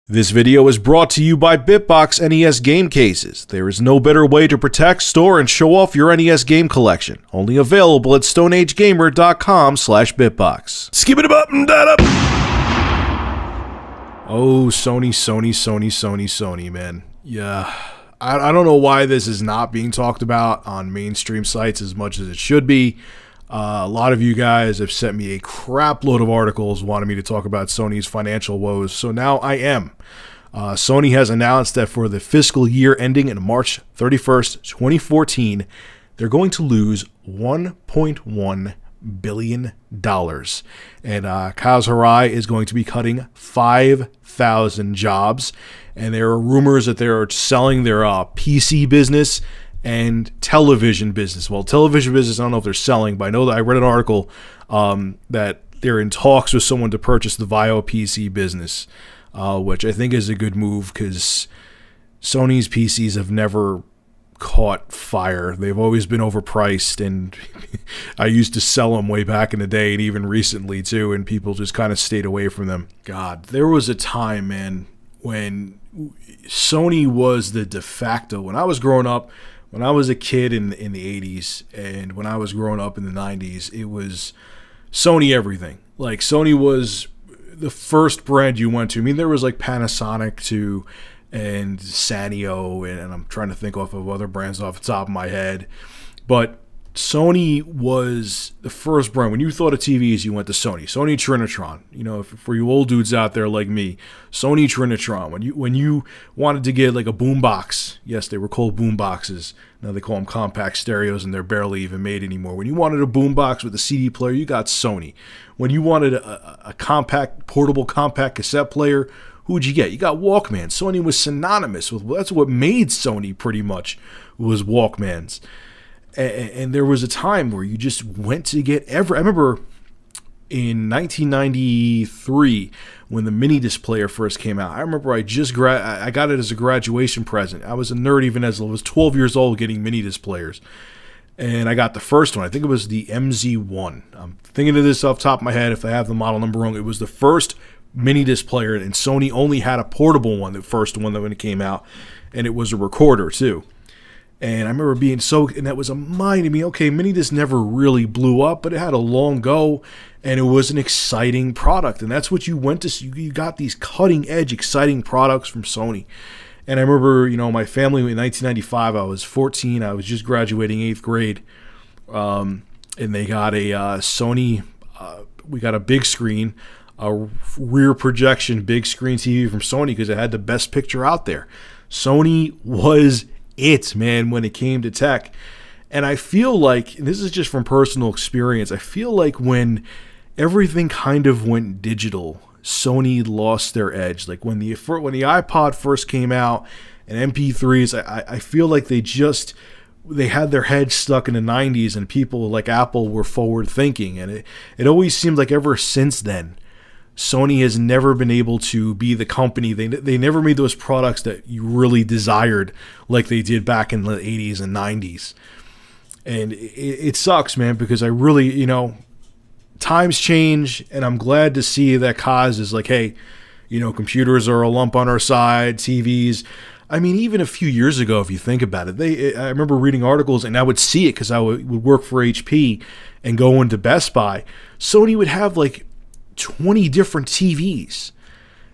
This video is brought to you by BitBox NES game cases. There is no better way to protect, store, and show off your NES game collection. Only available at StoneAgeGamer.com/BitBox. Skip it up and that up. Oh, Sony, man. Yeah. I don't know why this is not being talked about on mainstream sites as much as it should be. A lot of you guys have sent me a crap load of articles wanting me to talk about Sony's financial woes, so now I am. Sony has announced that for the fiscal year ending in March 31st, 2014, they're going to lose $1.1 billion. And Kaz Hirai is going to be cutting 5,000 jobs. And there are rumors that they're selling their PC business and television business. Well, television business, I don't know if they're selling, but I know that I read an article that they're in talks with someone to purchase the Vio PC business, which I think is a good move because Sony's PCs have never caught fire. They've always been overpriced, and I used to sell them way back in the day and even recently too, and people just kind of stayed away from them. God, there was a time, man, when Sony was the de facto. When I was growing up, when I was a kid in the 80s and when I was growing up in the 90s, it was Sony everything. Like, Sony was the first brand you went to. I mean, there was like Panasonic too and Sanyo, and I'm trying to think off of other brands off the top of my head. But Sony was the first brand. When you thought of TVs, you went to Sony. Sony Trinitron. You know, for you old dudes out there like me, Sony Trinitron. When you wanted to get like a boombox, yes, they were called boomboxes. Now they call them compact stereos, and they're barely even made anymore. When you wanted a boombox with a CD player, you got Sony. When you wanted a portable compact cassette player, who'd you get? You got Walkman. Sony was synonymous with, that's what made Sony pretty much, was Walkmans. And there was a time where you just went to get I remember in 1993 when the mini disc player first came out. I remember I got it as a graduation present. I was a nerd even as I was 12 years old getting mini disc players. And I got the first one. I think it was the MZ1. I'm thinking of this off the top of my head. If I have the model number wrong, it was the first mini disc player, and Sony only had a portable one, the first one that when it came out, and it was a recorder too. And I remember being and that was a mind to me, okay, mini disc never really blew up, but it had a long go, and it was an exciting product. And that's what you went to see. You got these cutting edge, exciting products from Sony. And I remember, you know, my family in 1995, I was 14, I was just graduating 8th grade, and they got a Sony, we got a big screen, a rear projection big screen TV from Sony because it had the best picture out there. Sony was it, man, when it came to tech. And I feel like, and this is just from personal experience, I feel like when everything kind of went digital, Sony lost their edge. Like when the iPod first came out and MP3s, I feel like they had their heads stuck in the 90s, and people like Apple were forward thinking. And it always seemed like ever since then, Sony has never been able to be the company. They never made those products that you really desired like they did back in the 80s and 90s. And it sucks, man, because I really, you know, times change, and I'm glad to see that Kaz is like, hey, you know, computers are a lump on our side, TVs. I mean, even a few years ago, if you think about it, I remember reading articles, and I would see it because I would work for HP and go into Best Buy. Sony would have like 20 different TVs.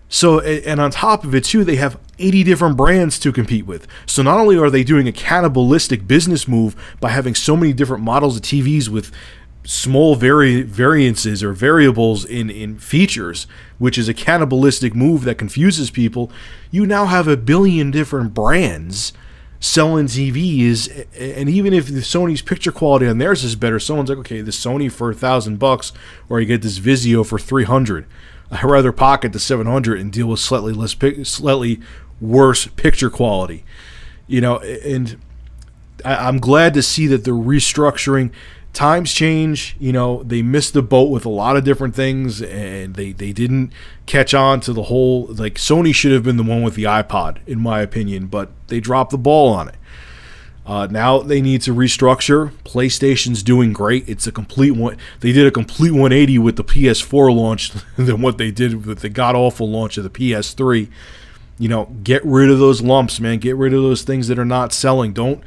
So, and on top of it too, they have 80 different brands to compete with. So not only are they doing a cannibalistic business move by having so many different models of TVs with small variances or variables in features, which is a cannibalistic move that confuses people, you now have a billion different brands selling TVs, and even if the Sony's picture quality on theirs is better, someone's like, okay, this Sony for $1,000, or you get this Vizio for $300. I'd rather pocket the $700 and deal with slightly worse picture quality, you know. And I'm glad to see that they're restructuring. Times change, you know, they missed the boat with a lot of different things, and they didn't catch on to the whole, like, Sony should have been the one with the iPod, in my opinion, but they dropped the ball on it. Now they need to restructure. PlayStation's doing great. It's a complete one. They did a complete 180 with the PS4 launch than what they did with the god-awful launch of the PS3. Get rid of those lumps, man. Get rid of those things that are not selling. Don't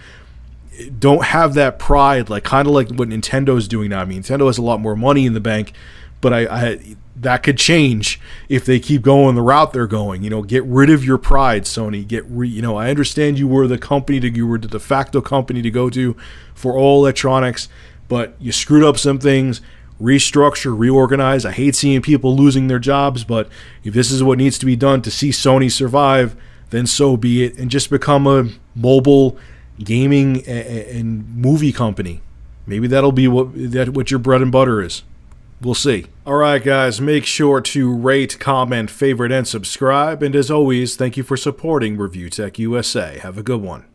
have that pride, like kind of like what Nintendo's doing now. I mean, Nintendo has a lot more money in the bank, but that could change if they keep going the route they're going. Get rid of your pride, Sony. I understand you were the de facto company to go to for all electronics, but you screwed up some things. Restructure, reorganize. I hate seeing people losing their jobs, but if this is what needs to be done to see Sony survive, then so be it, and just become a mobile gaming and movie company. Maybe that'll be what your bread and butter is. We'll see. All right, guys, make sure to rate, comment, favorite, and subscribe. And as always, thank you for supporting Review Tech USA. Have a good one.